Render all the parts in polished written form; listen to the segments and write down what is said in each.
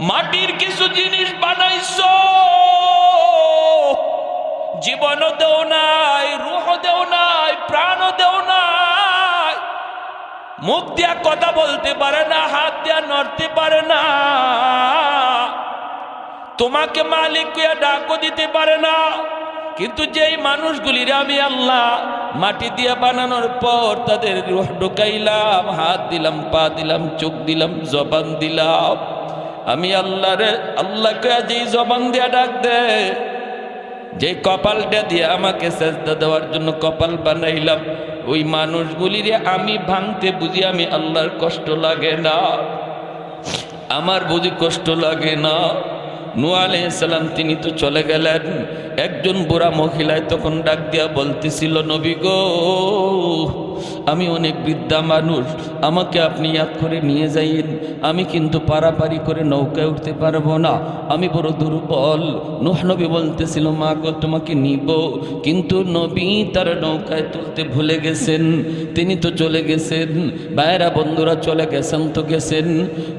মাটির কিছু জিনিস বানাইছো, জীবনও দেও নাই, রূহ দেও নাই, প্রাণও দেও নাই, মুখ দিয়া কথা বলতে পারে না, হাত দিয়া নড়তে পারে না, তোমাকে মালিক কইয়া ডাকও দিতে পারে না। কিন্তু যেই মানুষগুলির আমি আল্লাহ মাটি দিয়া বানানোর পর তাদের রূহ ঢুকাইলাম, হাত দিলাম, পা দিলাম, চোখ দিলাম, জবান দিলাম, আমি আল্লাহকে যেই জবান দিয়া ডাক দে, যে কপালটা দিয়ে আমাকে সেজদা দেওয়ার জন্য কপাল বানাইলাম, ওই মানুষগুলিরে আমি ভাঙতে বুঝি আমি আল্লাহর কষ্ট লাগে না? আমার বুঝি কষ্ট লাগে না? নূহ আলাইহিস সালাম তিনি তো চলে গেলেন, একজন বুড়া মহিলায় তখন ডাক দিয়া বলতেছিল, নবী গো, আমি অনেক বৃদ্ধা মানুষ, আমাকে আপনি ইয়াদ করে নিয়ে যাইন, আমি কিন্তু পারাপারি করে নৌকায় উঠতে পারবো না, আমি বড় দুর্বল। নূহ নবী বলতেছিল, মা গো তোমাকে নিব, কিন্তু নবী তার নৌকায় তুলতে ভুলে গেছেন, তিনি তো চলে গেছেন। ভাইরা বন্ধুরা চলে গেছেন তো গেছেন,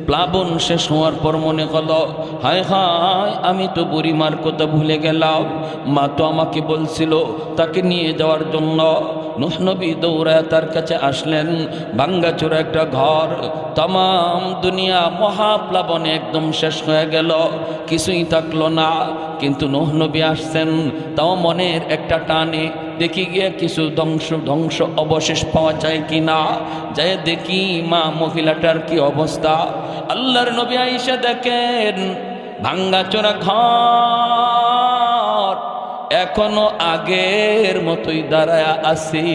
প্লাবন শেষ হওয়ার পর মনে হলো, হায় হায় আমি তো বুড়িমার কথা ভুলে গেলাম, মা তো আমাকে বলছিল তাকে নিয়ে যাওয়ার জন্য। নূহ নবী দৌড়ায় তার কাছে আসলেন, ভাঙ্গাচোরা একটা ঘর, तमाम दुनिया महाप्लाबने एकदम शेष हो गেল, কিছুই থাকলো না। কিন্তু নূহ নবী আসছেন, তাও মনের একটা টানে দেখি গিয়ে কিছু ধ্বংস অবশেষ পাওয়া যায় কিনা, যায় দেখি মা মহিলাটার কি অবস্থা। আল্লাহর নবী আয়েশা দেখেন ভাঙ্গাচোরা ঘর এখনো আগের মতোই দাঁড়ায়া আছে।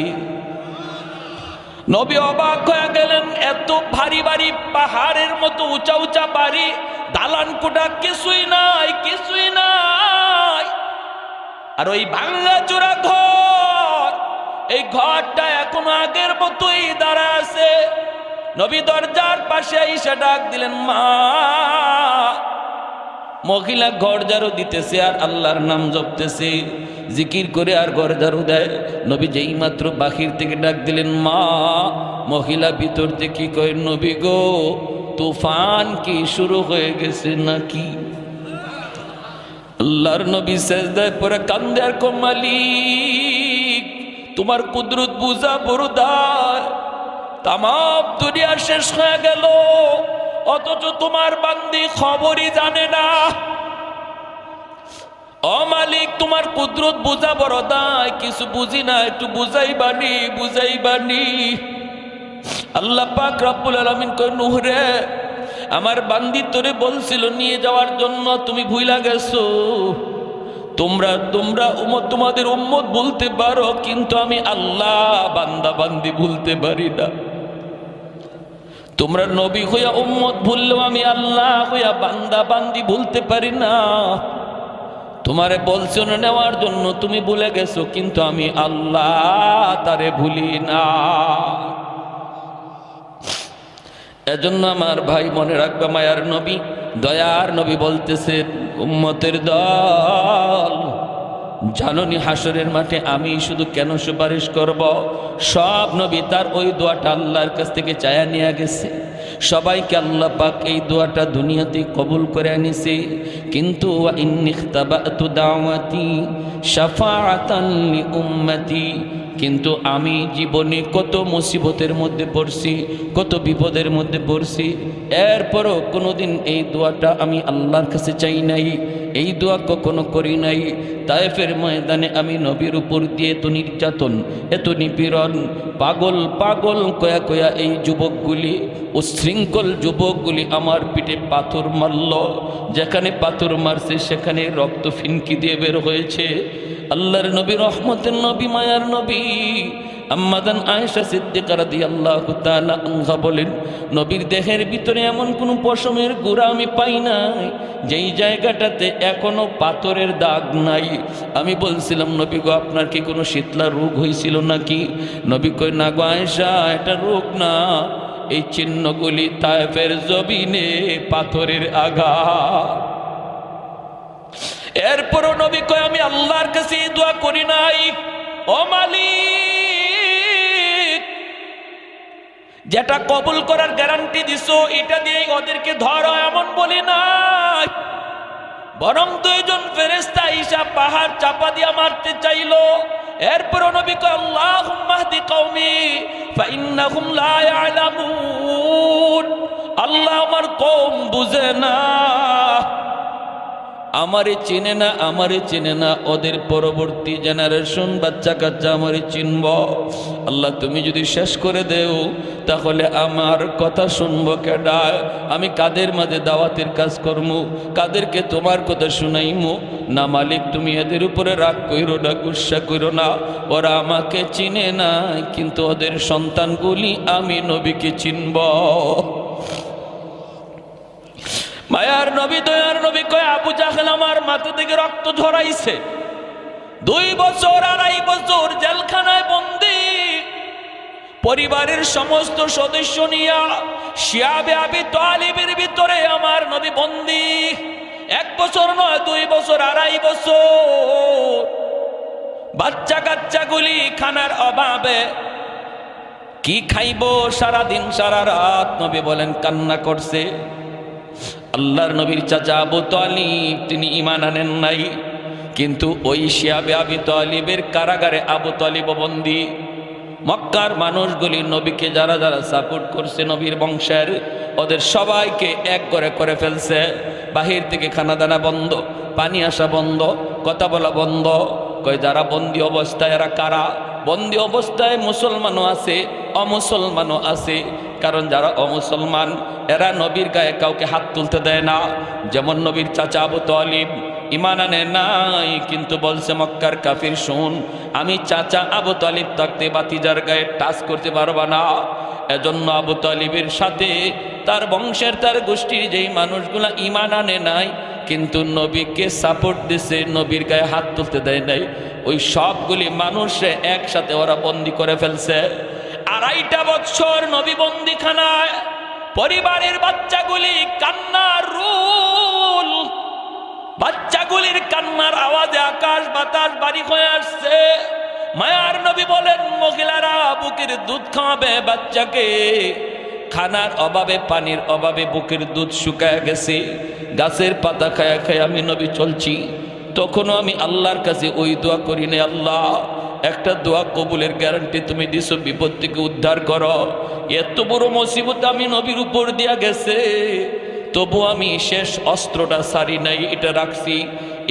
নবী অবাক হয়ে গেলেন, এত ভারী ভারী পাহাড়ের মতো উঁচা উঁচা বাড়ি, দালান কোঠা কিছুই নাই, কিছুই নাই। আর ওই ভাঙাচোরা ঘর, এই ঘরটা এখনো আগের মতোই দাঁড়া আছে। নবী দরজার পাশে এসে ডাক দিলেন, মা। মহিলা ঘর ঝাড়ু দিতেছে আর আল্লাহর নাম জপতেছে, জিকির করে আর ঘর ঝাড়ু দেয়। নবী যেই মাত্র বাহির থেকে ডাক দিলেন, মা। মহিলা ভিতর থেকে কয়, নবী গো, তুফান কি শুরু হয়ে গেছে নাকি? আল্লাহর নবী সেজদায় পড়ে কান্দে আর কয়, মালিক তোমার কুদরত বুঝা বড়দার, তাম দুনিয়া শেষ হয়ে গেল, অথচ তোমার বান্দি খবরই জানে না। ও মালিক তোমার কুদরত বুঝা বড় দায়, কিছু বুঝি না, একটু বুঝাইবানি, বুঝাইবানি। আল্লাহ পাক রব্বুল আলামিন কয়, নূহ রে, আমার বান্দি তোরে বলছিল নিয়ে যাওয়ার জন্য, তুমি ভুইলা গেছো। তোমরা তোমাদের উম্মত বলতে পারো, কিন্তু আমি আল্লাহ বান্দা বান্দি ভুলতে পারি না। তোমরা নবী হইয়া উম্মত ভুললেও আমি আল্লাহ হইয়া বান্দা বান্দি ভুলতে পারি না। তোমারে বলছো না নেওয়ার জন্য, তুমি ভুলে গেছো, কিন্তু আমি আল্লাহ তারে ভুলি না। এজন্য আমার ভাই মনে রাখবা, মায়ার নবী, দয়ার নবী বলতেছেন, উম্মতের দল, জাননি হাসরের মাঠে আমি শুধু কেন সুপারিশ করব? সব নবী তার ওই দোয়াটা আল্লাহর কাছ থেকে চায়া নিয়ে গেছে, সবাইকে আল্লাহ পাক এই দোয়াটা দুনিয়াতে কবুল করে আনিছে। কিন্তু ওয়া ইন্নিখতাবাতু দাওয়াতি শাফাআতান লি উম্মতি, কিন্তু আমি জীবনে কত মুসিবতের মধ্যে পড়ছি, কত বিপদের মধ্যে পড়ছি, এরপরও কোনোদিন এই দোয়াটা আমি আল্লাহর কাছে চাই নাই, এই দোয়া কখনো করি নাই। তায়েফের ময়দানে আমি নবীর উপর দিয়ে এত নির্যাতন, এত নিপীড়ন, পাগল পাগল কয়া কয়া এই যুবকগুলি, উশৃঙ্খল যুবকগুলি আমার পিঠে পাথর মারল, যেখানে পাথর মারছে সেখানে রক্ত ফিনকি দিয়ে বের হয়েছে। আল্লাহর নবী, রহমতের নবী, মায়ার নবী আম্মাদান আয়েশা সিদ্দিকা রাদিয়াল্লাহু তাআলা আনহা বলেন, নবীর দেহের ভিতরে এমন কোন পশমের গুঁড়া আমি পাই নাই যেই জায়গাটাতে এখনো পাথরের দাগ নাই। আমি বলছিলাম, নবী গো, আপনার কি কোনো শীতলা রোগ হয়েছিল নাকি? নবী কয়, না গো আয়েশা, এটা রোগ না, এই চিহ্নগুলি তায়েফের জমিনে পাথরের আঘাত। এরপরও নবী কয়, আমি আল্লাহর কাছে দোয়া করি নাই, ও মালিক, যেটা কবুল করার গ্যারান্টি দিছো এটা দিয়ে ওদেরকে ধরো, এমন বলি না। বরং দুইজন ফেরেশতা ঈসা পাহাড় চাপা দিয়া মারতে চাইলো। এরপর নবী কয় আল্লাহুম্মা হদি কওমি ফাইন্নাহুম লা ইয়ালামুন, আল্লাহ আমার কওম বুঝে না, আমারে চিনে না, আমারে চিনে না, ওদের পরবর্তী জেনারেশন বাচ্চা কাচ্চা আমারে চিনব। আল্লাহ তুমি যদি শেষ করে দেও তাহলে আমার কথা শুনবো কেডা? আমি কাদের মাঝে দাওয়াতের কাজ করমু, কাদেরকে তোমার কথা শুনাইমু? না মালিক, তুমি এদের উপরে রাগ কইরো না, গুসা কইরো না, ওরা আমাকে চিনে না, কিন্তু ওদের সন্তানগুলি আমি নবীকে চিনব। মায়ার নবী, দয়ার নবী কয় আবু জাহেল আমার মাথা থেকে রক্ত ঝরাইছে। 2 বছর 2.5 বছর জেলখানায় বন্দী, পরিবারের সমস্ত সদস্য নিয়া শিয়াবে আবি তালিবের ভিতরে আমার নবী বন্দী। 1 বছর নয়, 2 বছর 2.5 বছর। বাচ্চা কাচ্চাগুলি খানার অভাবে কি খাইবো সারাদিন সারা রাত নবী বলেন কান্না করছে। আল্লাহর নবীর চাচা আবু তালিব তিনি ঈমান আনেন নাই, কিন্তু ওই শিয়াবে আবি তালিবের কারাগারে আবু তালিব বন্দী। মক্কার মানুষগুলি নবীকে যারা যারা সাপোর্ট করছে নবীর বংশের, ওদের সবাইকে এক করে ফেলছে। বাহির থেকে খানা দানা বন্ধ, পানি আসা বন্ধ, কথা বলা বন্ধ। কয় যারা বন্দী অবস্থায় এরা কারা? বন্দী অবস্থায় মুসলমানও আছে, অমুসলমানও আছে। কারণ যারা অমুসলমান এরা নবীর গায়ে কাউকে হাত তুলতে দেয় না। যেমন নবীর চাচা আবু তালিব ঈমান আনে নাই, কিন্তু বলছে মক্কার কাফির শুন, আমি চাচা আবু তালিব থাকতে বাতিজার গায়ে টাচ করতে পারবা না। এজন্য আবু তালিবের সাথে তার বংশের তার গোষ্ঠীর যেই মানুষগুলা ঈমান আনে নাই কিন্তু নবীকে সাপোর্ট দিছে, নবীর গায়ে হাত তুলতে দেয় নাই, ওই সবগুলি মানুষে একসাথে ওরা বন্দি করে ফেলছে। 2.5 বছর নবী বন্দিখানায়, পরিবারের বাচ্চাগুলি কান্নার রোল, বাচ্চাগুলির কান্নার আওয়াজে আকাশ বাতাস বাড়ি হয়ে আসছে। মায়ার নবী বলেন মহিলারা বুকের দুধ খাওয়াবে বাচ্চাকে, খানার অভাবে পানির অভাবে বুকের দুধ শুকায় গেছে। গাছের পাতা খায়া খায়া আমি নবী চলছি, তখনও আমি আল্লাহর কাছে ওই দোয়া করি না, আল্লাহ একটা দোয়া কবুলের গ্যারান্টি তুমি দিছো, বিপদ থেকে উদ্ধার করো। এত বড় মুসিবত আমি নবীর উপর দিয়া গেছে, তবু আমি শেষ অস্ত্রটা সারি নাই, এটা রাখছি।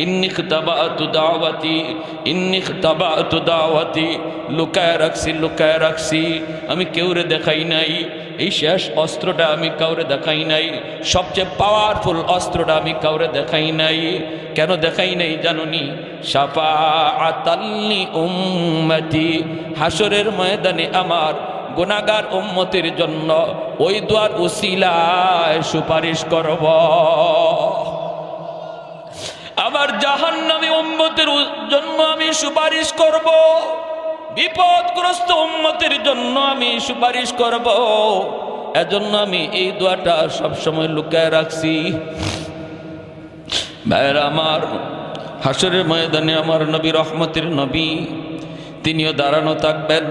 ইন্নী খিতাবাতু দাওয়াতি, ইন্নী খিতাবাতু দাওয়াতি, লুকায় রাখছি, আমি কেউরে দেখাই নাই। এই শেষ অস্ত্রটা আমি কাউরে দেখাই নাই, সবচেয়ে পাওয়ারফুল অস্ত্রটা আমি কাউরে দেখাই নাই। কেন দেখাই নাই জানুনি? শাফাআতাল লি উম্মতি, হাসরের ময়দানে আমার গুনাহগার উম্মতের জন্য ওই দোয়ার উসিলায় সুপারিশ করব। আমার জাহান্নামী উম্মতের জন্য আমি সুপারিশ করব, বিপদগ্রস্ত উম্মতের জন্য আমি সুপারিশ করব। এজন্য আমি এই দোয়াটা সবসময় লুকায় রাখছি। ভাইরা আমার, হাসরের ময়দানে আমার নবী, রহমতের নবী, তিনিও দাঁড়ানো থাকবেন।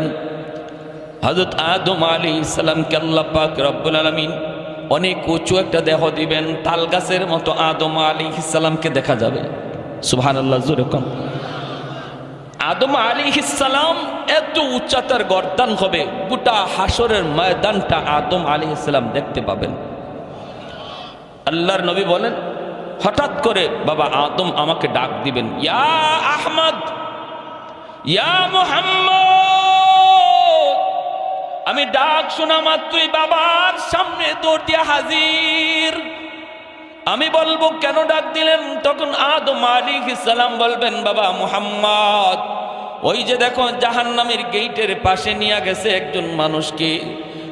হযরত আদম আলাইহিস সালামকে আল্লাহ পাক রব্বুল আলামিন অনেক উঁচু একটা দেহ দিবেন, তাল গাছের মতো আদম আলাইহিস সালামকে দেখা যাবে। সুবহানাল্লাহ, জোরে কোন। আদম আলাইহিস সালাম এত উচ্চতার গর্দান হবে, গোটা হাসরের ময়দানটা আদম আলাইহিস সালাম দেখতে পাবেন। আল্লাহর নবী বলেন, হঠাৎ করে বাবা আদম আমাকে ডাক দিবেন, ইয়া আহমদ, ইয়া মুহাম্মদ। আমি ডাক শোনা মাত্রই বাবার সামনে দৌড় দিয়া হাজির। আমি বলবো কেন ডাক দিলেন? তখন আদম আলাইহিস সালাম বলবেন, বাবা মুহাম্মদ, ওই যে দেখো জাহান্নামের গেটের পাশে নিয়ে গেছে একজন মানুষকে,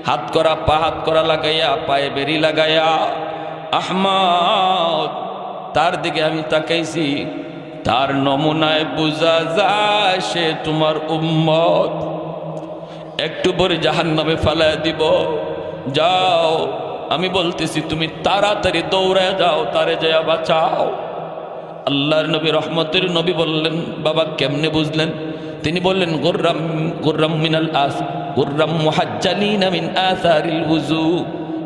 হাত করা পা হাত করা লাগাইয়া, পায়ে বেরি লাগাইয়া। আহমদ, তার দিকে আমি তাকাইছি, তার নমুনায় বোঝা যায় সে তোমার উম্মত। একটু পরে জাহান্নামে ফালায় দিব, যাও। আমি বলতেছি তুমি তাড়াতাড়ি দৌড়ায় যাও, তারে যায়া বাঁচাও। আল্লাহর নবী, রহমতের নবী বললেন, বাবা কেমনে বুঝলেন? তিনি বললেন, গুররাম মিনাল আস, গুররাম মুহাজ্জালিনা মিন আসারিল উযু।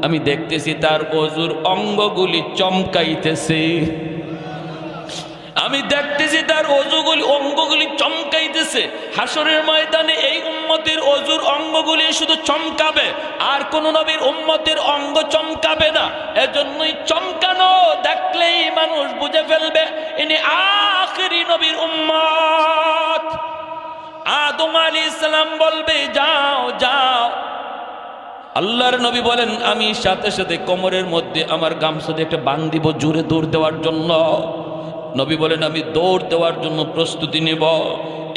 আমি দেখতেছি তার ওযুর অঙ্গগুলি চমকাইতেছে। আমি দেখতেছি তার অজুগুলি অঙ্গগুলি চমকাইতেছে। হাসরের ময়দানে এই উম্মতের অজুর অঙ্গগুলি শুধু চমকাবে, আর কোন নবীর উম্মতের অঙ্গ চমকাবে না। এজন্যই চমকানো দেখলেই মানুষ বুঝে ফেলবে ইনি আখিরি নবীর উম্মত। আদম আলাইহিস সালাম বলবে যাও যাও। আল্লাহর নবী বলেন আমি সাথে সাথে কোমরের মধ্যে আমার গামছা দিয়ে একটা বান দিব জোরে দৌড় দেওয়ার জন্য। নবী বলেন আমি দৌড় দেওয়ার জন্য প্রস্তুতি নেব,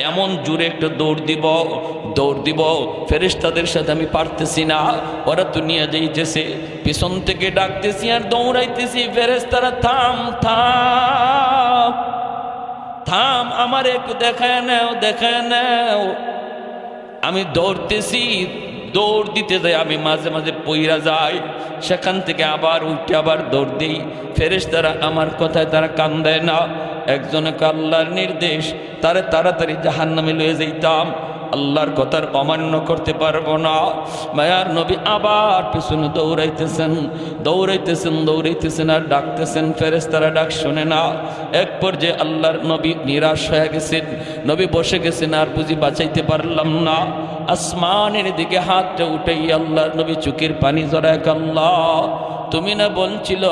এমন জোরে একটা দৌড় দিব ফেরেশতাদের সাথে আমি পারতেছি না, ওরা তো নিয়ে যাইতেছে। পিছন থেকে ডাকতেছি আর দৌড়াইতেছি, ফেরেশতারা থাম থাম থাম, আমার একটু দেখায় নাও। আমি দৌড়তেছি, দৌড় দিতে যাই আমি মাঝে মাঝে পইরা যাই, সেখান থেকে আবার উঠে আবার দৌড় দিই। ফেরেশতারা আমার কথায় তারা কান দেয় না। একজনকে আল্লাহর নির্দেশ, তারে তাড়াতাড়ি জাহান্নামে লয়ে যাইতাম, আল্লাহর কথার অমান্য করতে পারবো না। মায়ার নবী আবার পিছনে দৌড়াইতেছেন আর ডাকতেছেন, ফেরেশতারা ডাক শোনে না। এক পর্যায়ে আল্লাহর নবী নিরাশ হয়ে গেছেন, নবী বসে গেছেন, আর বুঝি বাঁচাইতে পারলাম না। আসমানের দিকে হাতটা উঠাই আল্লাহর নবী চোখের পানি জড়ায়, আল্লাহ তুমি না বলছিল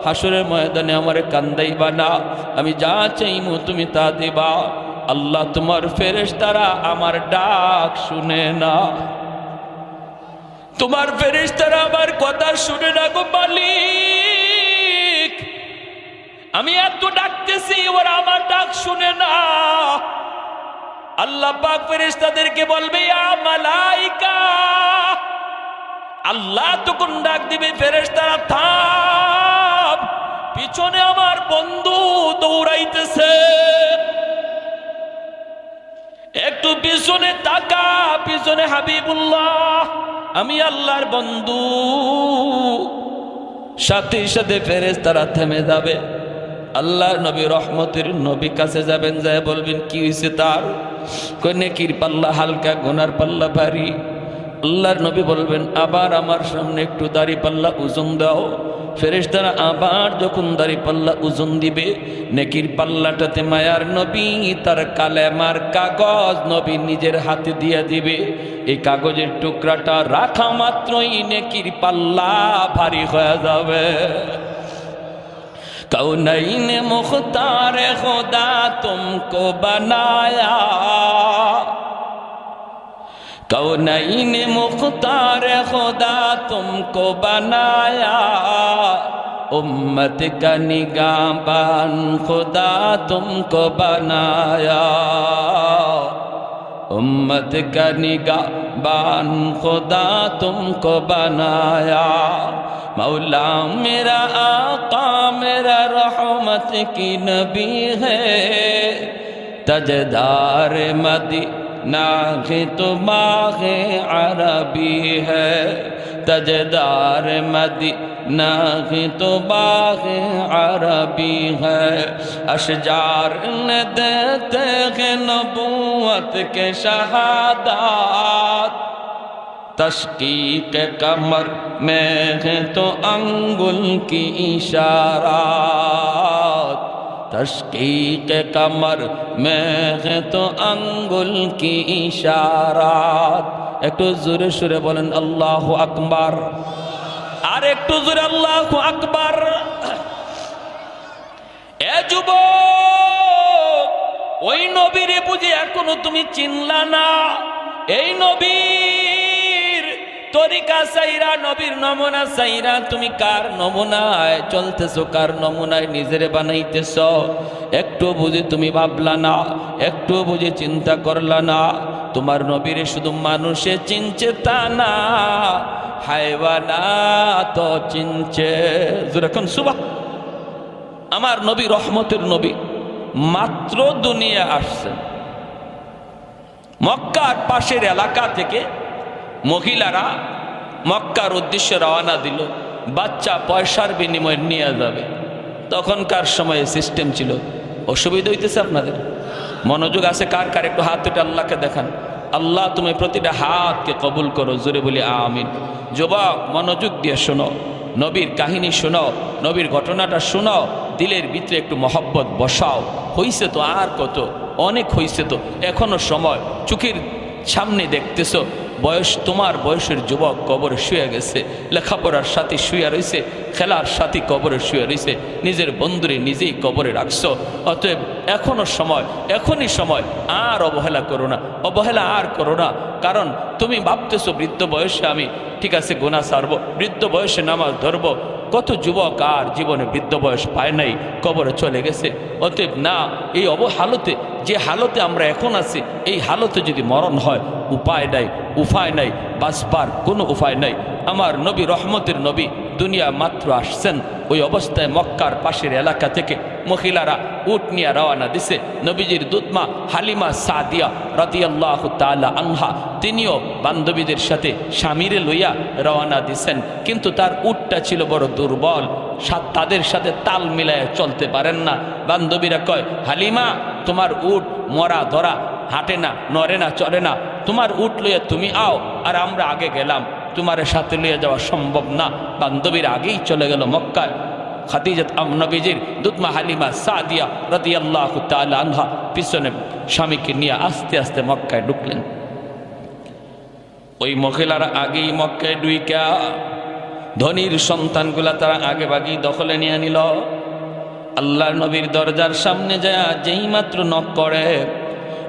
হাসরের ময়দানে আমারে কান্দাইবা না, আমি যা চাইমু তুমি তা দিবা। আল্লাহ তোমার ফেরেশতারা আমার ডাক শুনে না, তোমার ফেরেশতারা আমার কথা শুনে না গো মালিক। আমি এত ডাকতেছি ওরা আমার ডাক শুনে না। আল্লাহ পাক ফেরেশতাদেরকে বলবে ইয়া মালাইকা, আল্লাহ তখন ডাক দিবে ফেরেশতারা থাম, পিছনে আমার বন্ধু দৌড়াইতেছে, একটু পিছনে তাকা, পিছনে হাবিবুল্লাহ আমি আল্লাহর বন্ধু। সাথে সাথে ফেরেশতারা থেমে যাবে। আল্লাহ নবী রহমতের নবী কাছে যাবেন, যায় বলবেন কি হয়েছে তার? কই নেকির পাল্লা হালকা, গুনার পাল্লা ভারী। আল্লাহর নবী বলবেন আবার আমার সামনে একটু দাড়ি পাল্লা ওজন দাও। ফেরেশতারা আবার যখন দাড়ি পাল্লা ওজন দিবে, নেকির পাল্লাটাতে মায়ার নবী তার কালেমার কাগজ নবী নিজের হাতে দিয়ে দিবে। এই কাগজের টুকরাটা রাখা মাত্রই নেকির পাল্লা ভারী হয়ে যাবে। कौनैन मुख्तार खुदा तुमको बनाया, कौनैन मुख्तार खुदा तुमको बनाया, उम्मत का निगाहबान खुदा तुमको बनाया, उम्मत का निगाहबान खुदा तुमको बनाया। मौला मेरा आका मेरा रहमत की नबी है, तजदार मदीना के तो माहे अरबी है, तजदार मदीना के तो बागे अरबी है। अशजार ने देते हैं नबूवत के शहादत, तशकीक कमर में है तो अंगुल की इशारात, तशकीक कमर में है तो अंगुल की इशारात। একটু জোরে সুরে বলেন আল্লাহু আকবার, আর একটু জোরে আল্লাহু আকবার। এ যুবক, ওই নবীরে বুঝি এখনো তুমি চিনলা না? এই নবীর তরিকা সাইরা, নবীর নমুনা সাইরা তুমি কার নমুনায় চলতেছো, কার নমুনায় নিজেরে বানাইতেছো? একটু বুঝি তুমি ভাবলা না, একটু বুঝি চিন্তা করলা না? তোমার নবীরে শুধু মানুষে চিনছে তা না, হায়ওয়ানাত চিনছে। যখন সুবহান, আমার নবী রহমতের নবী মাত্র দুনিয়া আসছেন, মক্কার পাশের এলাকা থেকে মহিলারা মক্কার উদ্দেশ্যে রওনা দিল, বাচ্চা পয়সার বিনিময়ে নিয়ে যাবে। তখনকার সময়ে সিস্টেম ছিল। অসুবিধা হইতেছে আপনাদের? মনোযোগ আছে কার কার? একটু হাত উঠে আল্লাহকে দেখান। আল্লাহ তুমি প্রতিটা হাতকে কবুল করো, জোরে বলি আমিন। যুবক মনোযোগ দিয়ে শোনো, নবীর কাহিনী শোনো, নবীর ঘটনাটা শোনো, দিলের ভিতরে একটু মহব্বত বসাও। হইছে তো আর কত, অনেক হইছে তো, এখনো সময়। চোখের সামনে দেখতেছো বয়স, তোমার বয়সের যুবক কবরে শুয়ে গেছে, লেখাপড়ার সাথে শুয়ে রয়েছে, খেলার সাথে কবরে শুয়ে রয়েছে, নিজের বন্ধুরে নিজেই কবরে রাখছো। অতএব এখনো সময়, এখনই সময়, আর অবহেলা করো না, অবহেলা আর করো না। কারণ তুমি ভাবতেছো বৃদ্ধ বয়সে আমি ঠিক আছে গুনাহ ছাড়বো, বৃদ্ধ বয়সে নামাজ ধরবো। কত যুবক আর জীবনে বৃদ্ধ বয়স পায় নাই, কবরে চলে গেছে। অতএব না, এই অবহালতে, যে হালতে আমরা এখন আছি, এই হালতে যদি মরণ হয়, উপায় নাই, উপায় নাই, বাঁচবার কোনো উপায় নাই। আমার নবী, রহমতের নবী, দুনিয়া মাত্র আসছেন। ওই অবস্থায় মক্কার পাশের এলাকা থেকে মহিলারা উট নিয়ে রওনা দিছে। নবীজির দুধমা হালিমা সাদিয়া রাদিয়াল্লাহু তাআলা আনহা, তিনিও বান্ধবীদের সাথে স্বামীরে লইয়া রওনা দিছেন। কিন্তু তার উটটা ছিল বড় দুর্বল, তাদের সাথে তাল মিলায় চলতে পারেন না। বান্ধবীরা কয়, হালিমা তোমার উট মরা ধরা, হাঁটে না, নড়ে না, চলে না, তোমার উট লইয়া তুমি আও, আর আমরা আগে গেলাম, তোমার সাথে লইয়া যাওয়া সম্ভব না। বান্ধবীর আগেই চলে গেল মক্কায়। খাদিজাত নবীজির দুধমা হালিমা সাদিয়া রাদিয়াল্লাহু তাআলা আনহা পিছনে স্বামীকে নিয়ে আস্তে আস্তে মক্কায় ঢুকলেন। ওই মহিলারা আগেই মক্কায় ঢুইকা ধনীর সন্তানগুলা তারা আগে ভাগেই দখলে নিয়ে নিল। আল্লাহর নবীর দরজার সামনে যায় যেই মাত্র নক করে,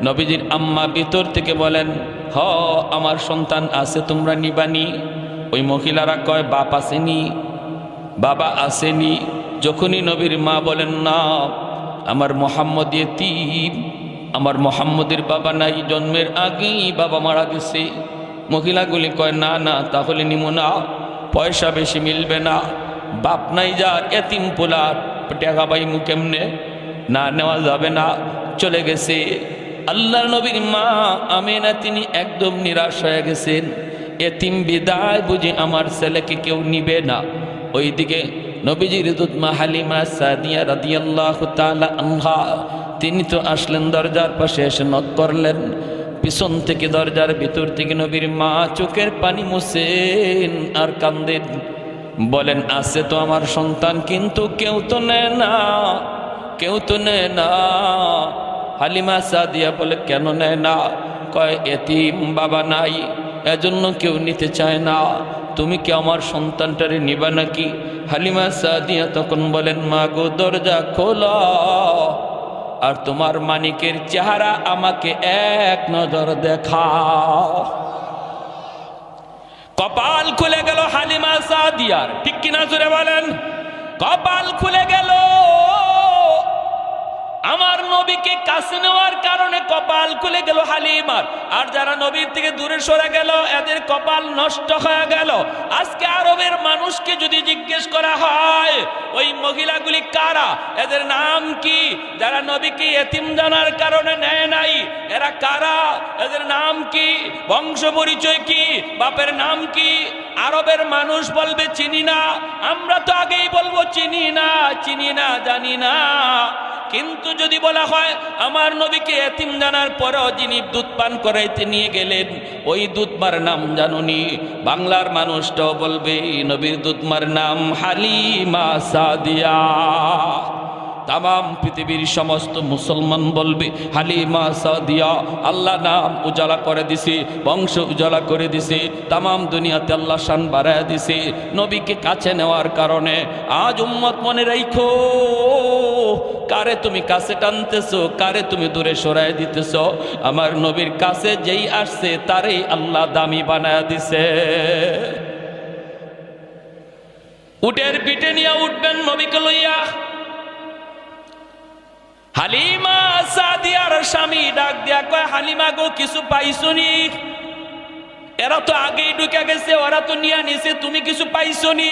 নবীজির আম্মা ভিতর থেকে বলেন, হ আমার সন্তান আছে, তোমরা নিবানি? ওই মহিলারা কয়, বাপ আসেনি, বাবা আসেনি। যখনই নবীর মা বলেন, না আমার মোহাম্মদ ইয়েতীম, আমার মোহাম্মদের বাবা নাই, জন্মের আগেই বাবা মারা গেছে। মহিলাগুলি কয়, না না, তাহলে নিমো না, পয়সা বেশি মিলবে না, বাপ নাই যার, এতিম পোলা, টাকা পাইমু কেমনে, না নেওয়া যাবে না, চলে গেছে। আল্লাহর নবীর মা আমেনা তিনি একদম নিরাশ হয়ে গেছেন। এতিম বিদায় বুঝি আমার ছেলেকে কেউ নিবে না। ওইদিকে নবীজির দুধমা হালিমা সাদিয়া রাদিয়াল্লাহু তাআলা আনহা, তিনি তো আসলেন, দরজার পাশে এসে নক করলেন। পিছন থেকে দরজার ভিতর থেকে নবীর মা চোখের পানি মুছেন আর কান্দেন, বলেন, আছে তো আমার সন্তান, কিন্তু কেউ তো নেয় না, কেউ তো নেয় না। হালিমা সাদিয়া বলে, কেন নেয় না? কয়, এতিম বাবা নাই, এজন্য কেউ নিতে চায় না। তুমি কি আমার সন্তানটারে নিবা নাকি? হালিমা সাদিয়া তখন বলেন, মা গো, দরজা খোলা, আর তোমার মানিকের চেহারা আমাকে এক নজর দেখাও। কপাল খুলে গেল হালিমা সাদিয়ার, ঠিক কিনা জোরে বলেন? কপাল খুলে গেল। আমার নবীকে কাছে নেওয়ার কারণে কপাল খুলে গেল হালিমার। আর যারা নবীর থেকে দূরে সরে গেল, এদের কপাল নষ্ট হয়ে গেল। আজকে আরবের মানুষকে যদি জিজ্ঞেস করা হয় ওই মহিলাগুলি কারা, এদের নাম কি, যারা নবীকে এতিম জানার কারণে নেয় নাই, এরা কারা, এদের নাম কি, বংশ পরিচয় কি, বাপের নাম কি, আরবের মানুষ বলবে চিনি না। আমরা তো আগেই বলবো চিনি না, চিনি না, জানি না। কিন্তু যদি বলা হয় আমার নবীকে এতিম জানার পরেও যিনি দুধ পান করাইতে নিয়ে গেলেন, ওই দুধমার নাম জানুনি, বাংলার মানুষটাও বলবে নবীর দুধমার নাম হালিমা সাদিয়া। তাম পৃথিবীর সমস্ত মুসলমান বলবে হালিমা সাদিয়া। আল্লাহ নাম উজালা করে দিছে, বংশ উজালা করে দিছে, তাম দুনিয়াতে আল্লাহ শান বাড়ায় দিছে নবীকে কাছে নেওয়ার কারণে। আজ উম্মত মনে রাখো, কারে তুমি কাছে টানতেছো, কারে তুমি দূরে সরাই দিতেছো। আমার নবীর কাছে যেই আসছে তারই আল্লাহ দামি বানায় দিছে। উটের পিঠে নিয়ে উঠবেন নবীকে লইয়া। হালিমা সাদিয়ার স্বামী ডাক দিয়া কয়, হালিমা গো, কিছু পাইছনি? এরা তো আগেই ঢুকে গেছে, ওরা তো নিয়ে নিছে, তুমি কিছু পাইছনি?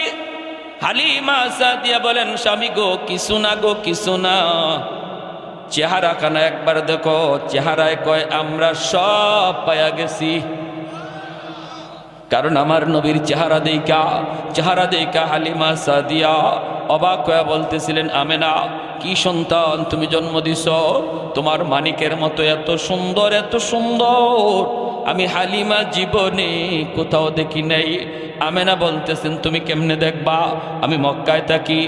হালিমা সাদিয়া বলেন, স্বামী গো, কিছু না গো, কিছু না। চেহারা খানা একবার দেখো। চেহারায় কয়, আমরা সব পাইয়া গেছি। কারণ আমার নবীর চেহারা দেখা হালিমা সাদিয়া অবাক হয়ে বলতেছিলেন, আমেনা, কি সন্তান তুমি জন্ম দিছ, তোমার মানিকের মতো এত সুন্দর, এত সুন্দর আমি হালিমা জীবনে কোথাও দেখি নাই। আমেনা বলতেছেন, তুমি কেমনে দেখবা, আমি মক্কায় থাকি,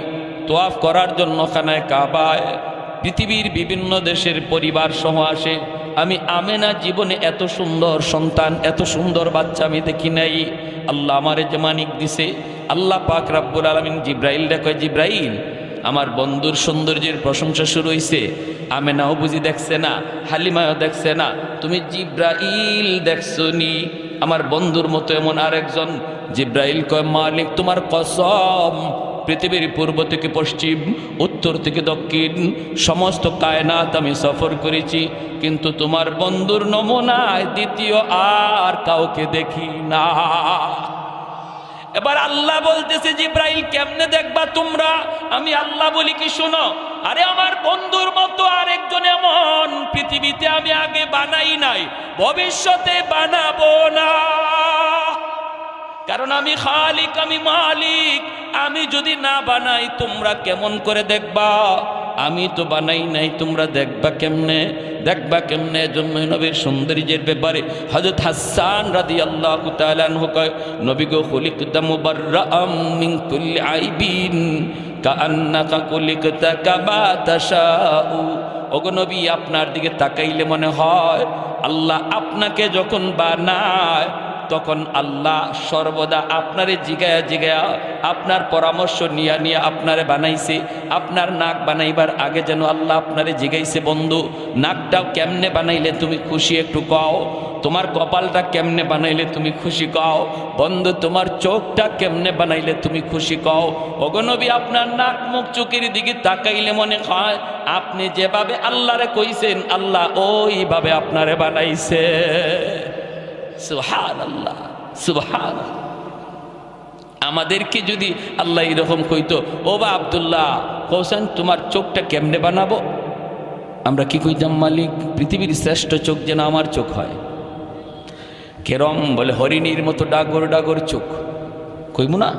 তোয়াফ করার জন্য খানায় কাবায় পৃথিবীর বিভিন্ন দেশের পরিবার সহ আসে। আমি আমেনা জীবনে এত সুন্দর সন্তান, এত সুন্দর বাচ্চা আমি দেখি নাই। আল্লাহ আমারে যে মানিক দিছে, আল্লাহ পাক রব্বুল আলামিন জিব্রাইল রে জিব্রাইল, আমার বন্ধুর সৌন্দর্যের প্রশংসা শুরু হইছে, আমেনাও বুঝি দেখছে না, হালিমাও দেখছে না, তুমি জিব্রাইল দেখছো নি? আমার বন্ধুর মতো এমন আরেকজন। জিব্রাইল কয়, মালিক তোমার কসম, পৃথিবীর পূর্ব থেকে পশ্চিম, উত্তর থেকে দক্ষিণ সমস্ত কায়নাত আমি সফর করেছি, কিন্তু তোমার বন্ধুর নমুনায় দ্বিতীয় আর কাউকে দেখি না। এবার আল্লাহ বলতেছে, জিব্রাইল কেমনে দেখবা তোমরা? আমি আল্লাহ বলি কি, শোনো, আরে আমার বন্ধুর মতো আরেকজন এমন পৃথিবীতে আমি আগে বানাই নাই, ভবিষ্যতে বানাবো না। কারণ আমি খালিক, আমি মালিক। আমি যদি না বানাই তোমরা কেমন করে দেখবা? আমি তো বানাই নাই, তোমরা দেখবা কেমনে? দেখবা কেমনে? জন্যই নবীর সৌন্দর্যের ব্যাপারে হযরত হাসান রাদিয়াল্লাহু তাআলা আনহু কয়, নবী গো খুলিকতা মুবাররাআম মিন কুল্লি আইবিন কাআন্নাকা খুলিকতা কামা তাশাউ। ওগো নবী, আপনার দিকে তাকাইলে মনে হয় আল্লাহ আপনাকে যখন বানায় তখন আল্লাহ সর্বদা আপনারে জিগায়া জিগায়া আপনার পরামর্শ নিয়া নিয়া আপনারে বানাইছে। আপনার নাক বানাইবার আগে যেন আল্লাহ আপনারে জিগাইছে, বন্ধু নাকটাও কেমনে বানাইলে তুমি খুশি একটু কও, তোমার কপালটা কেমনে বানাইলে তুমি খুশি কও, বন্ধু তোমার চোখটা কেমনে বানাইলে তুমি খুশি কও। ওগো নবী, আপনার নাক মুখ চোখের দিকে তাকাইলে মনে হয় আপনি যেভাবে আল্লাহরে কইছেন আল্লাহ ওইভাবে আপনারে বানাইছে। সুবহানাল্লাহ, সুবহানাল্লাহ। আমাদেরকে যদি আল্লাহ এরকম কইতো, ও বা আব্দুল্লাহ হোসেন তোমার চোখটা কেমনে বানাবো, আমরা কি কইতাম? মালিক পৃথিবীর শ্রেষ্ঠ চোখ যেন আমার চোখ হয়। কেরম? বলে হরিণীর মতো ডাগর ডাগর চোখ। কইবো না?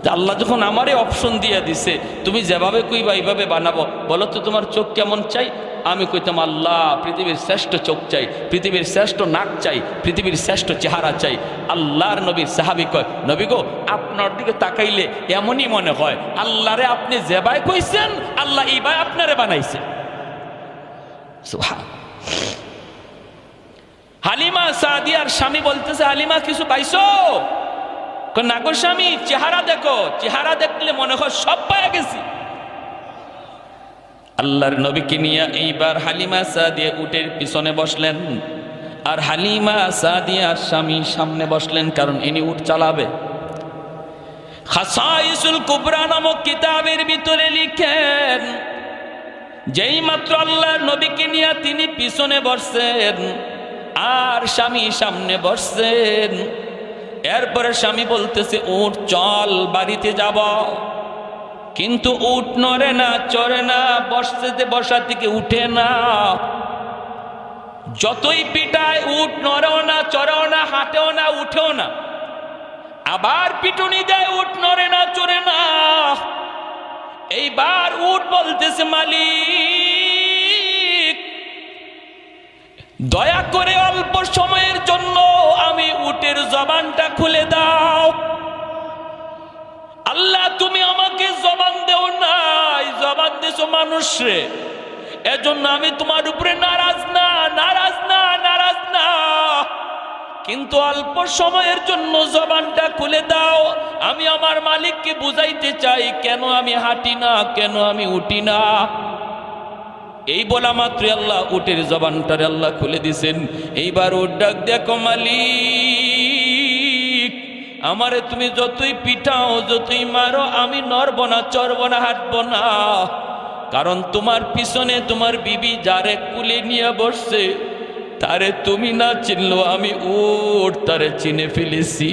তা আল্লাহ যখন আমারে অপশন দিয়ে দিছে, তুমি যেভাবে কইবা এইভাবে বানাবো, বলো তো তোমার চোখ কেমন চাই? আমি কইতাম, আল্লাহ পৃথিবীর শ্রেষ্ঠ চোখ চাই, পৃথিবীর শ্রেষ্ঠ নাক চাই, পৃথিবীর শ্রেষ্ঠ চেহারা চাই। আল্লাহর নবীর সাহাবী কয়, নবী গো আপনার দিকে তাকাইলে এমনই মনে হয় আল্লাহরে আপনি যেভাবে কইছেন আল্লাহ এইভাবে আপনারে বানাইছে। সুবহান। হালিমা সাদিয়ার স্বামী বলতেছে, হালিমা কিছু পাইছো? না গো স্বামী, চেহারা দেখো, চেহারা দেখলে মনে হয় সব পাওয়া গেছি। আল্লাহর নবীকে নিয়ে এইবার হালিমা সাদিয়া উটের পিছনে বসলেন, আর হালিমা সাদিয়ার স্বামী সামনে বসলেন, কারণ ইনি উট চালাবে। খাসাইসুল কুবরা নামক কিতাবের ভিতরে লিখেন, যেই মাত্র আল্লাহর নবীকে নিয়ে তিনি পিছনে বসছেন আর স্বামী সামনে বসছেন, এরপরে স্বামী বলতেছে, উট চল বাড়িতে যাব। কিন্তু উট নড়ে না, চড়ে না, বসতে বসা থেকে উঠে না। যতই পিটায় উট নড়েও না, চড়েও না, হাঁটেও না, উঠেও না। আবার পিটুনি দেয়, উট নড়ে না, চড়ে না। এইবার উট বলতেছে, মালিক দয়া করে অল্প সময়ের জন্য আমি উটের জবানটা খুলে দাও। আল্লাহ তুমি আমাকে জবান দেও নাই, জবান দিছো মানুষরে, এজন্য আমি তোমার উপরে নারাজ না, নারাজ না, নারাজ না। কিন্তু অল্প সময়ের জন্য জবানটা খুলে দাও, আমি আমার মালিককে বুঝাইতে চাই কেন আমি হাঁটি না, কেন আমি উঠি না। এই বলা মাত্র আল্লাহ উটের জবানটারে আল্লাহ খুলে দিছেন। এইবার উট ডাক, দেখো মালিক, আমারে তুমি যতই পিটাও, যতই মারো, আমি নড়ব না, চড়ব না, হাঁটব না। কারণ তোমার পিছনে তোমার বিবি যারে কুলে নিয়ে বসছে, তারে তুমি না চিনলো আমি উট তারে চিনে ফেলেছি।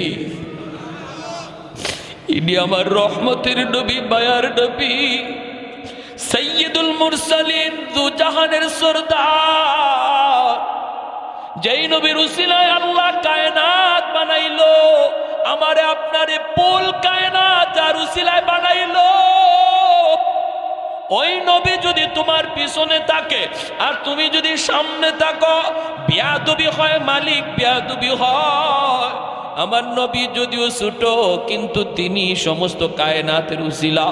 ইনি আমার রহমতের নবী, মায়ার নবী, সৈয়দুল মুরসালিন, দু জাহানের সরদার, যেই নবীর উসিলায় আল্লাহ কায়নাত বানাইলো। আমারে আপনারে পুল কায়নাত যার উসিলায় বানাইলো, ওই নবী যদি তোমার পিছনে থাকে আর তুমি যদি সামনে থাকো, বিয়াদবি হয় মালিক, বিয়াদবি হয়। আমার নবী যদিও ছোট কিন্তু তিনি সমস্ত কায়নাতের উসিলা।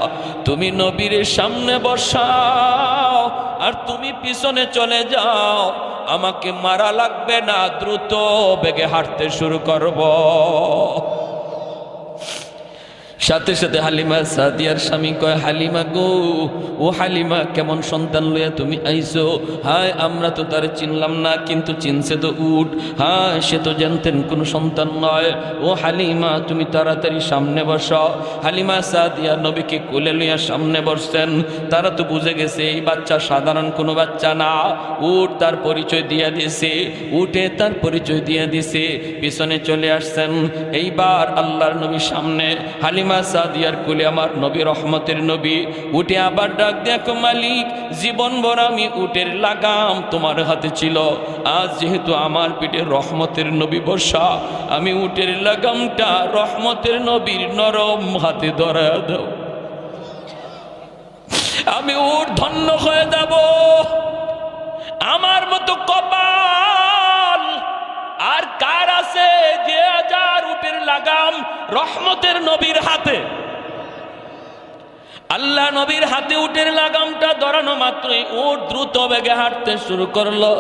তুমি নবীর সামনে বসাও আর তুমি পিছনে চলে যাও, আমাকে মারা লাগবে না, দ্রুত বেগে হাঁটতে শুরু করব। সাথে সাথে হালিমা সাদিয়ার স্বামী কয়, হালিমা গো, ও হালিমা, কেমন সন্তান লইয়া তুমি আইছো? হায়, আমরা তো তার চিনলাম না, কিন্তু চিনছে তো উট। হায়, সে তো জানতেন কোনো সন্তান নয়। ও হালিমা, তুমি তাড়াতাড়ি সামনে বসো। হালিমা সাদিয়া নবীকে কোলে লইয়া সামনে বসছেন। তারা তো বুঝে গেছে এই বাচ্চা সাধারণ কোনো বাচ্চা না, উট তার পরিচয় দিয়ে দিছে, উটে তার পরিচয় দিয়ে দিছে। পিছনে চলে আসছেন। এইবার আল্লাহর নবীর সামনে হালিমা সাদিয়ার কোলে আমার নবী, রহমতের নবী, উঠে আবার ডাক দেখো, মালিক, জীবন ভর আমি উটের লাগাম তোমার হাতে ছিল, আজ যেহেতু আমার পিঠে রহমতের নবী বসা, আমি উটের লাগামটা রহমতের নবীর নরম হাতে ধরা দাও, আমি উট ধন্য হয়ে যাব। আমার মতো কপাল আর কার আছে যে হাজার উটের লাগাম রহমতের নবীর হাতে? আল্লাহ নবীর হাতে উটের লাগামটা ধরানো মাত্রই উট দ্রুত বেগে হাঁটতে শুরু করলো।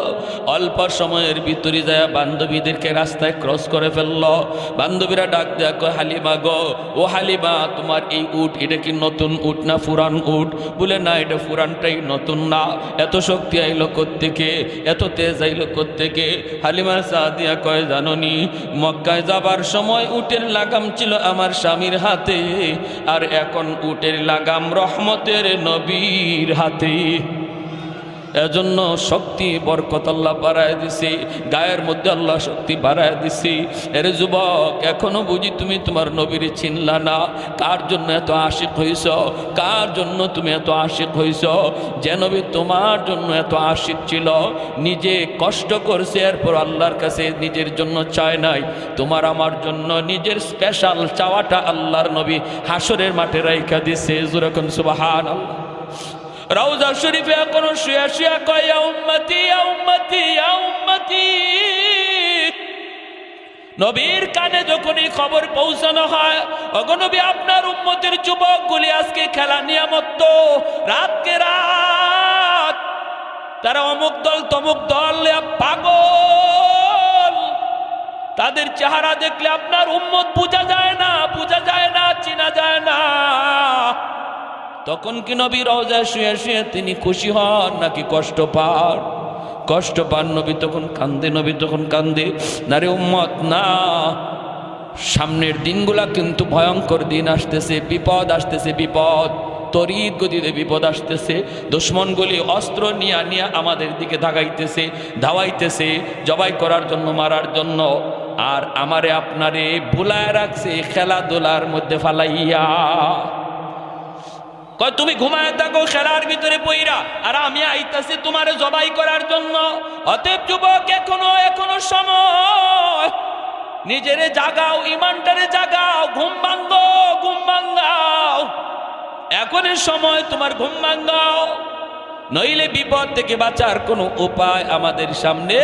অল্প সময়ের ভিতরে যায় বান্ধবীদেরকে রাস্তায় ক্রস করে ফেললো। বান্ধবীরা ডাক দেয়া কয়, হালিমা গো, ও হালিমা, তোমার এই উট এটা কি নতুন উট না পুরান উট? বলে, না, এটা পুরানটাই, নতুন না। এত শক্তি আইলো কোত্থেকে, এত তেজ আইলো কোত্থেকে? হালিমা সাদিয়া কয়, জাননি, মক্কায় যাবার সময় উটের লাগাম ছিল আমার স্বামীর হাতে, আর এখন উটের লাগাম রহমতের নবীর হাতে। এজন্য শক্তি বরকত আল্লাহ বাড়ায় দিছি, গায়ের মধ্যে আল্লাহ শক্তি বাড়ায় দিছি। এর যুবক, এখনো বুঝি তুমি তোমার নবীর চিনলা না? কার জন্য এত আশিক হইছ? কার জন্য তুমি এত আশিক হইছ? যে নবী তোমার জন্য এত আশিক ছিল, নিজে কষ্ট করছে, এরপর আল্লাহর কাছে নিজের জন্য চায় নাই, তোমার আমার জন্য নিজের স্পেশাল চাওয়াটা আল্লাহর নবী হাসরের মাঠে রাইখা দিছে। যেরকম সুবহানাল্লাহ। রওজা শরীফে এখনো শুয়া শুয়া কয়, ইয়া উম্মতি, ইয়া উম্মতি, ইয়া উম্মতি। নবীর কানে যখনই খবর পৌঁছানো হয়, ওগো নবী, আপনার উম্মতের যুবকগুলি আজকে খেলা নিয়ামত, রাতকে রাত তারা অমুক দল তমুক দল পাগল, তাদের চেহারা দেখলে আপনার উম্মত বোঝা যায় না, বোঝা যায় না, চিনা যায় না। তখন কি নবী রওজায় শুয়ে শুয়ে তিনি খুশি হন নাকি কষ্ট পান? কষ্ট পান। নবী তখন কান্দে, নবী তখন কান্দে। না রে উম্মত, না, সামনের দিনগুলা কিন্তু ভয়ঙ্কর দিন আসতেছে, বিপদ আসতেছে, বিপদ তড়িৎ গতিতে বিপদ আসতেছে। দুশ্মনগুলি অস্ত্র নিয়ে নিয়ে আমাদের দিকে ধাগাইতেছে, ধাওয়াইতেছে, জবাই করার জন্য, মারার জন্য। আর আমারে আপনারে ভুলায় রাখছে খেলাধুলার মধ্যে ফালাইয়া। কয়, তুমি ঘুমায় থাকো খেলার ভিতরে পইরা, আর আমি আইতাছি তোমারে জবাই করার জন্য। অতএব যুবক, এখনো সময়, নিজেরে জাগাও, ইমানটারে জাগাও, ঘুম ভাঙ্গো, ঘুম ভাঙ্গাও, এখনের সময় তোমার ঘুম ভাঙ্গাও, নইলে বিপদ থেকে বাঁচার কোনো উপায় আমাদের সামনে।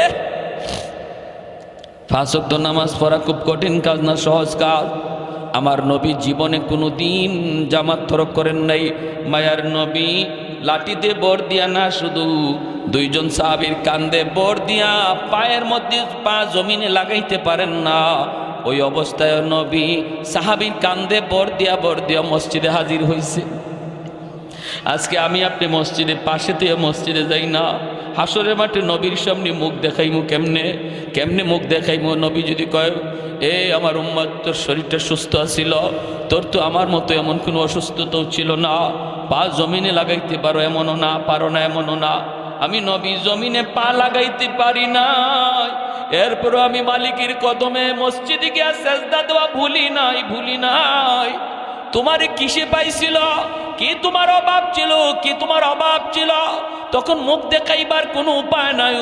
5 ওয়াক্ত নামাজ পড়া খুব কঠিন কাজ না, সহজ কাজ। আমার নবী জীবনে কোনো দিন জামাত তরক করেন নাই। মায়ার নবী লাঠিতে বর দিয়া না, শুধু 2 জন সাহাবীর কান্দে বর দিয়া পায়ের মধ্যে পা জমিনে লাগাইতে পারেন না। ওই অবস্থায় নবী সাহাবীর কান্দে বর দিয়া মসজিদে হাজির হয়েছে। আজকে আমি আপনি মসজিদের পাশে থেকে মসজিদে যাই না, হাসরের মাঠে নবীর সামনে মুখ দেখাইমু কেমনে মুখ দেখাইমু? নবী যদি কয়, এ আমার উম্মত, তোর শরীরটা সুস্থ আছিল, তোর তো আমার মতো এমন কোনো অসুস্থতাও ছিল না, পা জমিনে লাগাইতে পারো এমনও না, পারো না এমনও না। আমি নবী জমিনে পা লাগাইতে পারি না, এরপরও আমি মালিকের কদমে মসজিদে গিয়া সেজদা দেওয়া ভুলি নাই। তোমারে কিসে পাইছিল? কি তোমার অভাব ছিল? কি তোমার অভাব ছিল? তখন মুখ দেখাইবার কোনো উপায় নাই।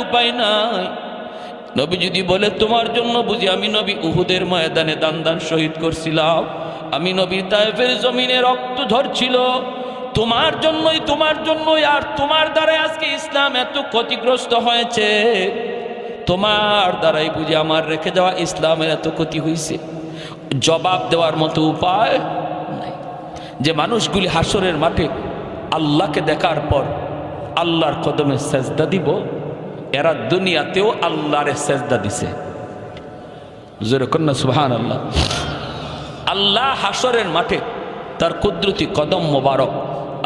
নবী যদি বলে, তোমার জন্য বুঝি আমি নবী উহুদের ময়দানে দান শহীদ করছিলাম, আমি নবী তায়েফের জমিনে রক্ত ঝরছিল, তোমার জন্যই, আর তোমার দ্বারাই আজকে ইসলাম এত ক্ষতিগ্রস্ত হয়েছে, তোমার দ্বারাই বুঝি আমার রেখে যাওয়া ইসলামের এত ক্ষতি হয়েছে। জবাব দেওয়ার মতো উপায় নাই। যে মানুষগুলি হাসরের মাঠে আল্লাহকে দেখার পর আল্লাহর কদমে সেজদা দিব, এরা দুনিয়াতেও আল্লাহরে সেজদা দিছে। জোরে কন্যা সুবহানাল্লাহ। আল্লাহ হাসরের মাঠে তার কুদরতি কদম মোবারক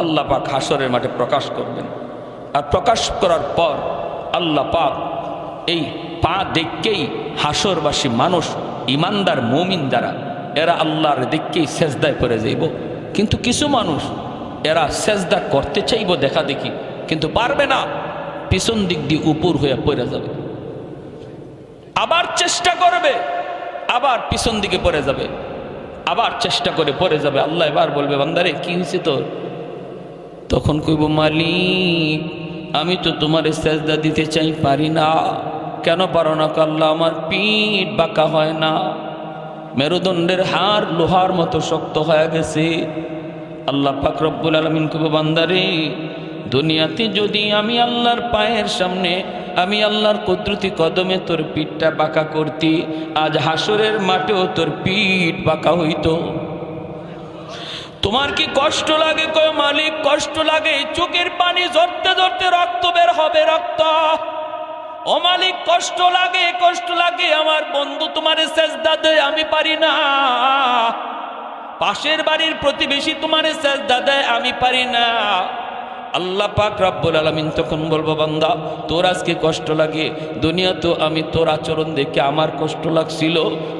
আল্লাহ পাক হাসরের মাঠে প্রকাশ করবেন। আর প্রকাশ করার পর আল্লাহ পাক এই পা দেখকেই হাসরবাসী মানুষ, ইমানদার মুমিন যারা, এরা আল্লাহর দেখকেই সেজদায় পড়ে যাইব। কিন্তু কিছু মানুষ এরা সেজদা করতে চাইব দেখা দেখি, কিন্তু পারবে না, পিছন দিক দিয়ে উপর হয়ে পড়ে যাবে। আবার চেষ্টা করবে, আবার পিছন দিকে পড়ে যাবে, আবার চেষ্টা করে পড়ে যাবে। আল্লাহ এবার বলবে, বান্দারে কি হয়েছে তোর? তখন কইব, মালিক আমি তো তোমার সেজদা দিতে চাই, পারি না। কেন পারো না? আল্লাহ আমার পিঠ বাঁকা হয় না, মেরুদণ্ডের হাড় লোহার মতো শক্ত হয়ে গেছে। আল্লাহ পাক রব্বুল আলামিন কইব, বান্দারে দুনিয়াতে যদি আমি আল্লাহর পায়ের সামনে, আমি আল্লাহর কুদরতি কদমে তোর পিঠটা বাঁকা করতি, আজ হাসরের মাঠেও তোর পিঠ বাঁকা হইতো। তোমার কি কষ্ট লাগে? কয় মালিক কষ্ট লাগে, চোখের পানি ঝরতে ঝরতে রক্ত বের হবে, রক্ত। ও মালিক কষ্ট লাগে, কষ্ট লাগে, আমার বন্ধু তোমার সেজদা দেয়, আমি পারি না। পাশের বাড়ির প্রতিবেশী তোমার সেজদা দেয়, আমি পারি না। আল্লাহ পাক রব্বুল আলামিন তখন বলবো, বান্দা তোর আজকে কষ্ট লাগে, দুনিয়া তো আমি তোর আচরণ দেখে আমার কষ্ট লাগছিল।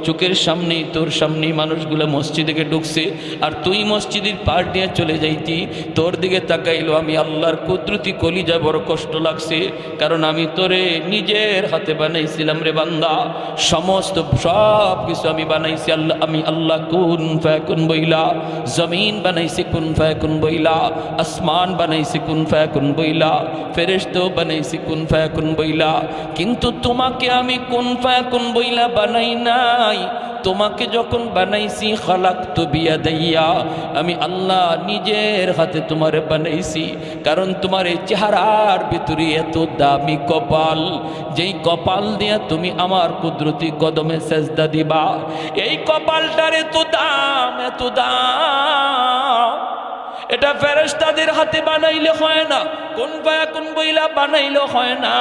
চোখের সামনেই, তোর সামনেই মানুষগুলো মসজিদে ঢুকছে, আর তুই মসজিদের পার দিয়ে চলে যাইতি, তোর দিকে তাকাইলো আমি আল্লাহর কুদরতি কলিজা, বড় কষ্ট লাগছে। কারণ আমি তোরে নিজের হাতে বানাইছিলাম রে বান্দা, সমস্ত সব কিছু আমি বানাইছি আল্লাহ, আমি আল্লাহ কুন ফায়াকুন বইলা। জমিন বানাইছি কুন ফায়াকুন বইলা, আসমান বানাইছি কুন ফায়াকুন বইলা, ফেরেশতা বানাইছি কুন ফায়াকুন বইলা। কিন্তু তোমাকে আমি কুন ফায়াকুন বইলা বানাই নাই। তোমাকে যখন বানাইছি খালাকতু বিয়াদাইয়া, আমি আল্লাহ নিজের হাতে তোমারে বানাইছি। কারণ তোমার এই চেহারার ভিতরে এত দামি কপাল, যেই কপাল দিয়া তুমি আমার কুদরতি কদমে সেজদা দিবা, এই কপালটার এত দাম, এত দাম। এটা ফেরেশতাদের হাতে বানাইলে হয় না, কোন ফায়াকুন বইলা বানাইলে হয় না।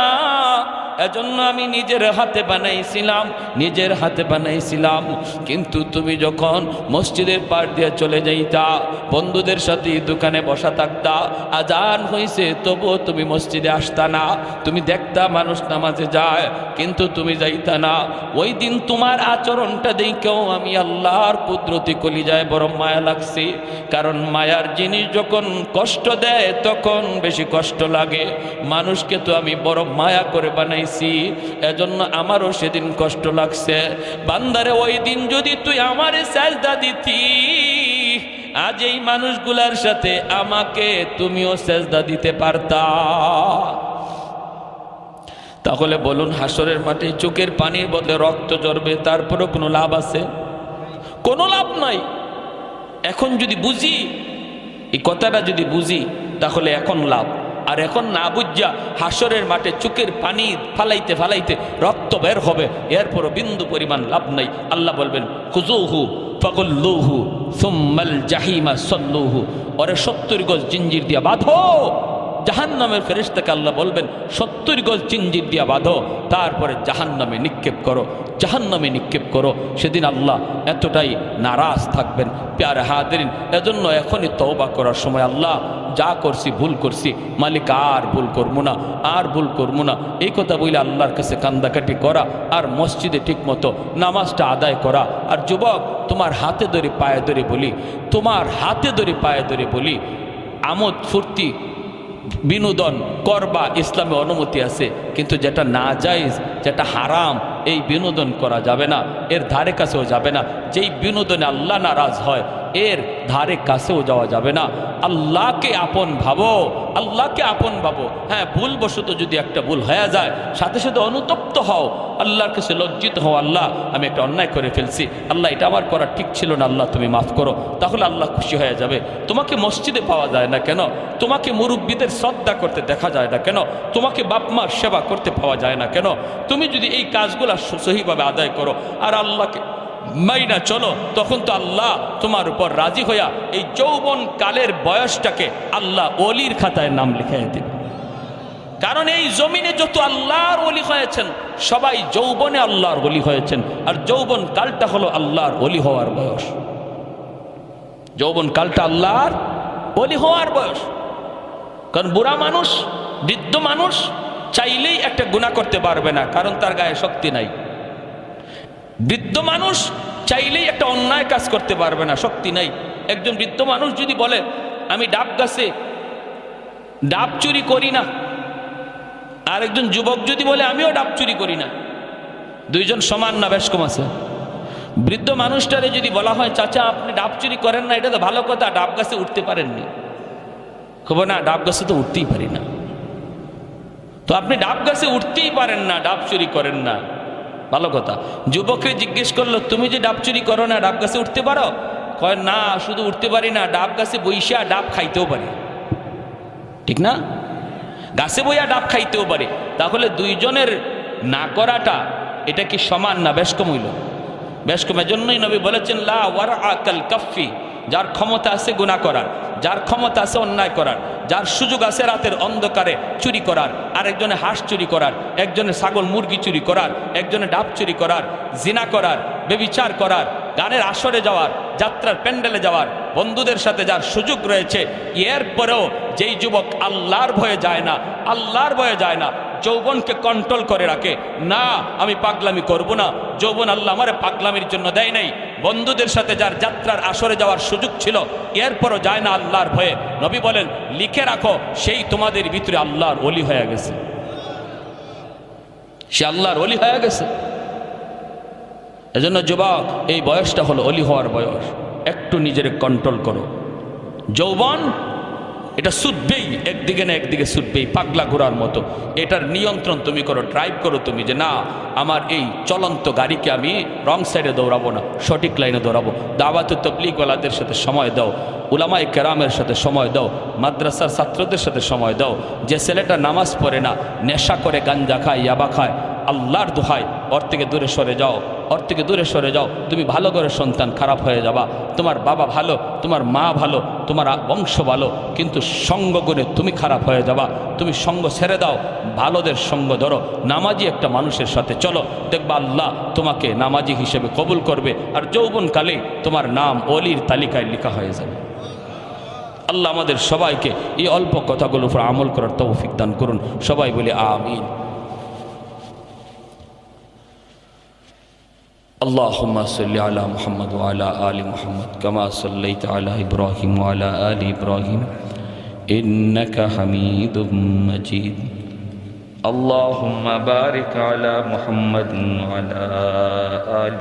এজন্য আমি নিজের হাতে বানাইছিলাম, নিজের হাতে বানাইছিলাম। কিন্তু তুমি যখন মসজিদের পার দিয়ে চলে যাইতা, বন্ধুদের সাথে দোকানে বসা থাকতা, আজান হইছে তবুও তুমি মসজিদে আসতা না। তুমি দেখতা মানুষ নামাজে যায়, কিন্তু তুমি যাইতা না। ওই দিন তোমার আচরণটা দেখেও আমি আল্লাহর কুদরতি কলিজায় বড় মায়া লাগছে। কারণ মায়ার জিনিস যখন কষ্ট দেয় তখন বেশি কষ্ট লাগে। মানুষকে তো আমি বড় মায়া করে বানাইছি, এজন্য আমারও সেদিন কষ্ট লাগছে। বান্দারে ওই দিন যদি তুই আমারে সেজদা দিতি, আজ এই মানুষগুলার সাথে আমাকে তুমিও সেজদা দিতে পারতা। তাহলে বলুন, হাসরের মাঠে চোখের পানির বদলে রক্ত ঝরবে, তারপরও কোনো লাভ আছে? কোনো লাভ নাই। এখন যদি বুঝি, এই কথাটা যদি বুঝি, তাহলে এখন লাভ। আর এখন না বুঝা হাসরের মাঠে চোখের পানি ফালাইতে ফালাইতে রক্ত বের হবে, এরপরও বিন্দু পরিমাণ লাভ নাই। আল্লাহ বলবেন, খুযুহু ফাগুল্লুহু সুম্মাল জাহিমা সাল্লুহু, ওরে 70 গজ জিঞ্জির দিয়া বাঁধো। জাহান্নামের ফেরেশতাকে আল্লাহ বলবেন, 70 গজ জিঞ্জির দিয়া বাঁধো, তারপরে জাহান্নামে নিক্ষেপ করো, জাহান্নামে নিক্ষেপ করো। সেদিন আল্লাহ এতটাই নারাজ থাকবেন। প্যারে হাদিরিন, এজন্য এখনই তওবা করার সময়, আল্লাহ যা করছি ভুল করছি, মালিক আর ভুল করবো না, আর ভুল করবো না, এই কথা বলে আল্লাহর কাছে কান্দাকাটি করা, আর মসজিদে ঠিক মতো নামাজটা আদায় করা। আর যুবক, তোমার হাতে ধরে পায়ে ধরে বলি, তোমার হাতে ধরে পায়ে ধরে বলি, আমোদ ফুর্তি বিনোদন করবা, ইসলামে অনুমতি আছে। কিন্তু যেটা নাজায়েজ, যেটা হারাম, এই বিনোদন করা যাবে না, এর ধারে কাছেও যাবে না। যেই বিনোদনে আল্লাহ নারাজ হয়, এর ধারে কাছেও যাওয়া যাবে না। আল্লাহকে আপন ভাবো, আল্লাহকে আপন ভাবো। হ্যাঁ, ভুলবশত যদি একটা ভুল হয়ে যায়, সাথে সাথে অনুতপ্ত হও, আল্লাহর কাছে লজ্জিত হও, আল্লাহ আমি একটা অন্যায় করে ফেলছি, আল্লাহ এটা আমার করা ঠিক ছিল না, আল্লাহ তুমি মাফ করো। তাহলে আল্লাহ খুশি হয়ে যাবে। তোমাকে মসজিদে পাওয়া যায় না কেন? তোমাকে মুরব্বীদের শ্রদ্ধা করতে দেখা যায় না কেন? তোমাকে বাপ মার সেবা করতে পাওয়া যায় না কেন? তুমি যদি এই কাজগুলো সহিভাবে আদায় করো আর আল্লাহকে মাইনা চলো, তখন তো আল্লাহ তোমার উপর রাজি হইয়া এই যৌবন কালের বয়সটাকে আল্লাহ ওলির খাতায় নাম লিখাই দেবে। কারণ এই জমিনে যত আল্লাহর ওলি হয়েছেন সবাই যৌবনে আল্লাহর ওলি হয়েছেন, আর যৌবন কালটা হলো আল্লাহর ওলি হওয়ার বয়স। যৌবন কালটা আল্লাহর ওলি হওয়ার বয়স। কারণ বুড়া মানুষ, বৃদ্ধ মানুষ চাইলেই একটা গুনাহ করতে পারবে না, কারণ তার গায়ে শক্তি নাই। বৃদ্ধ মানুষ চাইলেই একটা অন্যায় কাজ করতে পারবে না, শক্তি নাই। একজন বৃদ্ধ মানুষ যদি বলে আমি ডাব গাছে ডাব চুরি করি না, আর একজন যুবক যদি বলে আমিও ডাব চুরি করি না, দুইজন সমান না বেশ কম আছে? বৃদ্ধ মানুষটারে যদি বলা হয় চাচা আপনি ডাব চুরি করেন না, এটা তো ভালো কথা, ডাব গাছে উঠতে পারেননি, খবর না ডাব গাছে তো উঠতেই পারি না। তো আপনি ডাব গাছে উঠতেই পারেন না, ডাব চুরি করেন না, ভালো কথা। যুবককে জিজ্ঞেস করলো তুমি যে ডাব চুরি করো না, ডাব গাছে উঠতে পারো? কয় না, শুধু উঠতে পারি না, ডাব গাছে বইসা ডাব খাইতেও পারি। ঠিক না? গাছে বইয়া ডাব খাইতেও পারে। তাহলে দুইজনের না করাটা এটা কি সমান না বেশ কম হইল? বেশ কম। এজন্যই নবী বলেছেন লা ওয়ারআ কাল কাফি, যার ক্ষমতা আছে গুনাহ করার, যার ক্ষমতা আছে অন্যায় করার, যার সুযোগ আছে রাতের অন্ধকারে চুরি করার, আরেকজনে হাঁস চুরি করার, একজনে ছাগল মুরগি চুরি করার, একজনে ডাব চুরি করার, জিনা করার, বেবিচার করার, গানের আসরে যাওয়ার, যাত্রার প্যান্ডেলে যাওয়ার, বন্ধুদের সাথে যার সুযোগ রয়েছে, এরপরেও যেই যুবক আল্লাহর ভয়ে যায় না, আল্লাহর ভয়ে যায় না, যৌবনকে কন্ট্রোল করে রাখে না, আমি পাগলামি করব না, যৌবন আল্লাহ আমারে পাগলামির জন্য দেয় নাই। বন্ধুদের সাথে যার যাত্রার আসরে যাওয়ার সুযোগ ছিল এরপরও যায় না আল্লাহর ভয়ে, নবী বলেন লিখে রাখো সেই তোমাদের ভিতরে আল্লাহর ওলি হয়ে গেছে, সে আল্লাহর ওলি হয়ে গেছে। এজন্য যুবক এই বয়সটা হলো ওলি হওয়ার বয়স। একটু নিজের কন্ট্রোল করো। যৌবন এটা ছুটবেই, একদিকে না একদিকে ছুটবেই, পাগলা ঘোড়ার মতো। এটার নিয়ন্ত্রণ তুমি করো, ড্রাইভ করো তুমি, যে না আমার এই চলন্ত গাড়িকে আমি রং সাইডে দৌড়াবো না, সঠিক লাইনে দৌড়াবো। দাওয়াতে তাবলীগওয়ালাদের সাথে সময় দাও, উলামায়ে কেরামের সাথে সময় দাও, মাদ্রাসার ছাত্রদের সাথে সময় দাও। যে ছেলেটা নামাজ পড়ে না, নেশা করে, গাঞ্জা খায়, ইয়াবা খায়, আল্লাহর দোহাই ওর থেকে দূরে সরে যাও, ওর থেকে দূরে সরে যাও। তুমি ভালো করে সন্তান, খারাপ হয়ে যাবা। তোমার বাবা ভালো, তোমার মা ভালো, তোমার বংশ ভালো, কিন্তু সঙ্গ করে তুমি খারাপ হয়ে যাবা। তুমি সঙ্গ ছেড়ে দাও, ভালোদের সঙ্গ ধরো, নামাজি একটা মানুষের সাথে চলো, দেখবা আল্লাহ তোমাকে নামাজি হিসেবে কবুল করবে, আর যৌবনকালে তোমার নাম ওলির তালিকায় লেখা হয়ে যাবে। আল্লাহ আমাদের সবাইকে এই অল্প কথাগুলোর উপর আমল করার তৌফিক দান করুন। সবাই বলি আমিন। اللهم صل على محمد وعلى آل محمد كما صليت على إبراهيم وعلى آل إبراهيم إنك حميد مجيد اللهم بارك على محمد وعلى آل